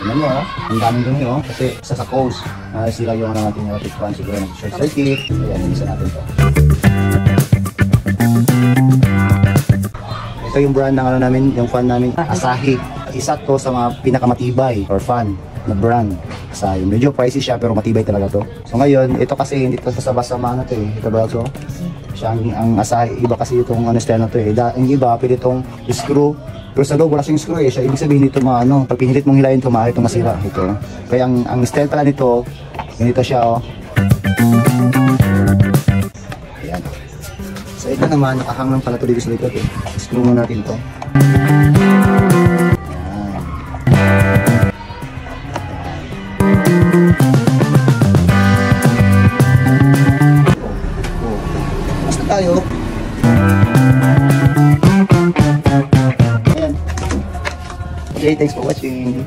Tingnan mo, ang daming dumi, kasi sa coast. Sila yung natin yung electric fan, siguro nag-short circuit. Ayan, isa natin to. Ito yung brand ng namin, yung fan namin, Asahi. Isa to sa mga pinakamatibay or fan na brand. Asahi. Medyo pricey siya pero matibay talaga to. So ngayon, ito kasi hindi to basta ano to eh. Ito ba so? Siya ang Asahi. Iba kasi itong style na to eh. Yung iba, pwede itong screw. Pero sa loob, wala siyang screw eh. Siya, ibig sabihin nito pag pinilit mong hilayin ito, maaari itong masira. Ito. Kaya ang style pala nito, ganito siya Ayan. So ito naman, nakahang lang pala ito dito sa likod eh. Screw mo natin ito. Basta tayo. Ayan. Okay, thanks for watching.